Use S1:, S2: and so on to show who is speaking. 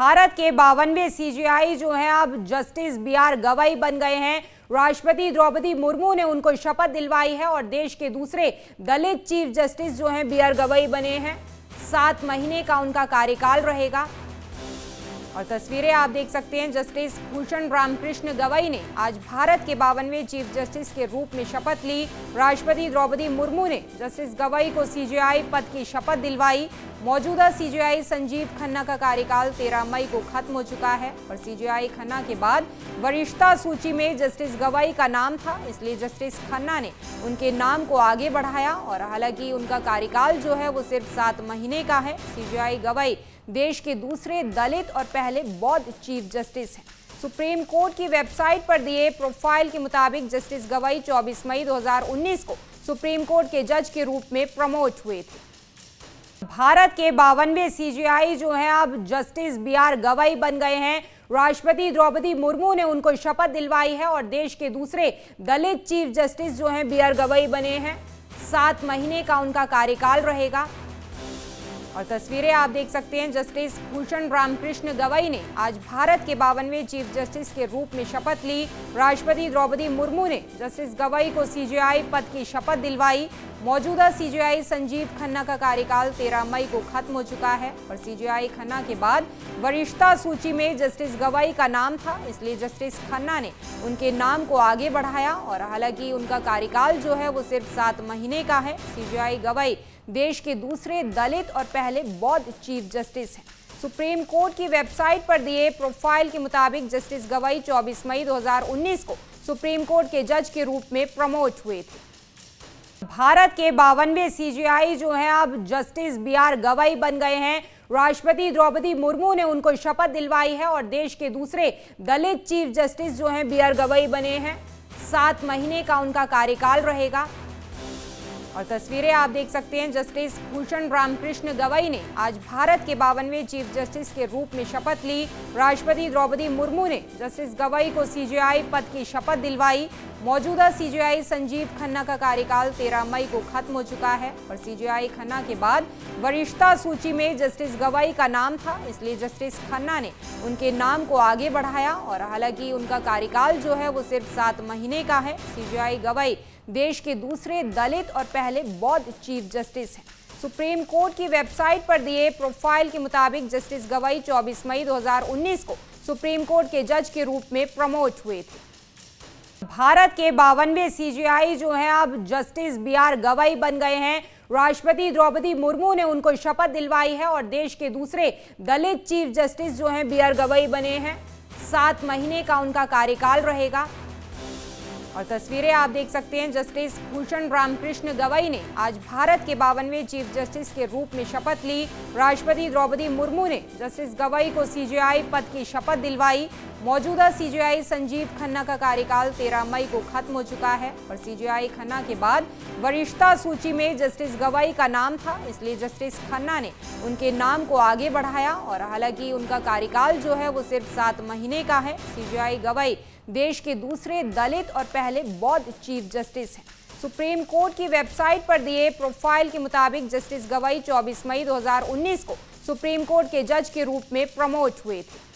S1: भारत के 52वें सीजेआई जो हैं अब जस्टिस बी.आर. गवई बन गए हैं। राष्ट्रपति द्रौपदी मुर्मू ने उनको शपथ दिलवाई है और देश के दूसरे दलित चीफ जस्टिस जो हैं बी.आर. गवई बने हैं। 7 महीने का उनका कार्यकाल रहेगा और तस्वीरें आप देख सकते हैं। जस्टिस भूषण रामकृष्ण गवई ने आज भारत के 52वें चीफ जस्टिस के रूप में शपथ ली। राष्ट्रपति द्रौपदी मुर्मू ने जस्टिस गवई को सीजेआई पद की शपथ दिलवाई। मौजूदा सीजेआई संजीव खन्ना का कार्यकाल 13 मई को खत्म हो चुका है और सीजेआई खन्ना के बाद वरिष्ठता सूची में जस्टिस गवई का नाम था, इसलिए जस्टिस खन्ना ने उनके नाम को आगे बढ़ाया और हालांकि उनका कार्यकाल जो है वो सिर्फ 7 महीने का है। सीजेआई गवई देश के दूसरे दलित और पहले बौद्ध चीफ जस्टिस हैं। सुप्रीम कोर्ट की वेबसाइट पर दिए प्रोफाइल के मुताबिक जस्टिस गवई 24 मई 2019 को सुप्रीम कोर्ट के जज के रूप में प्रमोट हुए थे। भारत के 52वें सीजेआई जो हैं अब जस्टिस बी.आर. गवई बन गए हैं। राष्ट्रपति द्रौपदी मुर्मू ने उनको शपथ दिलवाई है और देश के दूसरे दलित चीफ जस्टिस जो हैं बी.आर. गवई बने हैं। 7 महीने का उनका कार्यकाल रहेगा और तस्वीरें आप देख सकते हैं। जस्टिस भूषण रामकृष्ण गवई ने आज भारत के 52वें चीफ जस्टिस के रूप में शपथ ली। राष्ट्रपति द्रौपदी मुर्मू ने जस्टिस गवई को सीजेआई पद की शपथ दिलवाई। मौजूदा सीजेआई संजीव खन्ना का कार्यकाल 13 मई को खत्म हो चुका है और सीजेआई खन्ना के बाद वरिष्ठता सूची में जस्टिस गवई का नाम था, इसलिए जस्टिस खन्ना ने उनके नाम को आगे बढ़ाया और हालांकि उनका कार्यकाल जो है वो सिर्फ 7 महीने का है। सीजेआई गवई देश के दूसरे दलित और पहले बौद्ध चीफ जस्टिस हैं। सुप्रीम कोर्ट की वेबसाइट पर दिए प्रोफाइल के मुताबिक जस्टिस गवई 24 मई 2019 को सुप्रीम कोर्ट के जज के रूप में प्रमोट हुए थे। भारत के 52वें सीजेआई जो हैं अब जस्टिस बी.आर. गवई बन गए हैं। राष्ट्रपति द्रौपदी मुर्मू ने उनको शपथ दिलवाई है और देश के दूसरे दलित चीफ जस्टिस जो हैं बी.आर. गवई बने हैं। 7 महीने का उनका कार्यकाल रहेगा और तस्वीरें आप देख सकते हैं। जस्टिस भूषण रामकृष्ण गवई ने आज भारत के 52वें चीफ जस्टिस के रूप में शपथ ली। राष्ट्रपति द्रौपदी मुर्मू ने जस्टिस गवई को सीजेआई पद की शपथ दिलवाई। मौजूदा सीजेआई संजीव खन्ना का कार्यकाल 13 मई को खत्म हो चुका है और सीजेआई खन्ना के बाद वरिष्ठता सूची में जस्टिस गवई का नाम था, इसलिए जस्टिस खन्ना ने उनके नाम को आगे बढ़ाया और हालांकि उनका कार्यकाल जो है वो सिर्फ 7 महीने का है। सीजेआई गवई देश के दूसरे दलित और पहले बौद्ध चीफ जस्टिस हैं। सुप्रीम कोर्ट की वेबसाइट पर दिए प्रोफाइल के मुताबिक जस्टिस गवई 24 मई 2019 को सुप्रीम कोर्ट के जज के रूप में प्रमोट हुए थे। भारत के 52वें सीजेआई जो हैं अब जस्टिस बी.आर. गवई बन गए हैं। राष्ट्रपति द्रौपदी मुर्मू ने जस्टिस गवई को सीजेआई पद की शपथ दिलवाई। मौजूदा सीजेआई संजीव खन्ना का कार्यकाल 13 मई को खत्म हो चुका है और सीजेआई खन्ना के बाद वरिष्ठता सूची में जस्टिस गवई का नाम था, इसलिए जस्टिस खन्ना ने उनके नाम को आगे बढ़ाया और हालांकि उनका कार्यकाल जो है वो सिर्फ 7 महीने का है। सीजेआई गवई देश के दूसरे दलित और पहले बौद्ध चीफ जस्टिस हैं। सुप्रीम कोर्ट की वेबसाइट पर दिए प्रोफाइल के मुताबिक जस्टिस गवई 24 मई 2019 को सुप्रीम कोर्ट के जज के रूप में प्रमोट हुए थे। भारत के 52वें सीजेआई जो हैं अब जस्टिस बी.आर. गवई बन गए हैं। राष्ट्रपति द्रौपदी मुर्मू ने उनको शपथ दिलवाई है और देश के दूसरे दलित चीफ जस्टिस जो हैं बी.आर. गवई बने हैं। 7 महीने का उनका कार्यकाल रहेगा और तस्वीरें आप देख सकते हैं। जस्टिस भूषण रामकृष्ण गवई ने आज भारत के 52वें चीफ जस्टिस के रूप में शपथ ली। राष्ट्रपति द्रौपदी मुर्मू ने जस्टिस गवई को सीजेआई पद की शपथ दिलवाई। मौजूदा सीजेआई संजीव खन्ना का कार्यकाल 13 मई को खत्म हो चुका है और सीजेआई खन्ना के बाद वरिष्ठता सूची में जस्टिस गवई का नाम था, इसलिए जस्टिस खन्ना ने उनके नाम को आगे बढ़ाया और हालांकि उनका कार्यकाल जो है वो सिर्फ 7 महीने का है। सीजेआई गवई देश के दूसरे दलित और पहले बौद्ध चीफ जस्टिस हैं। सुप्रीम कोर्ट की वेबसाइट पर दिए प्रोफाइल के मुताबिक जस्टिस गवई 24 मई 2019 को सुप्रीम कोर्ट के जज के रूप में प्रमोट हुए थे।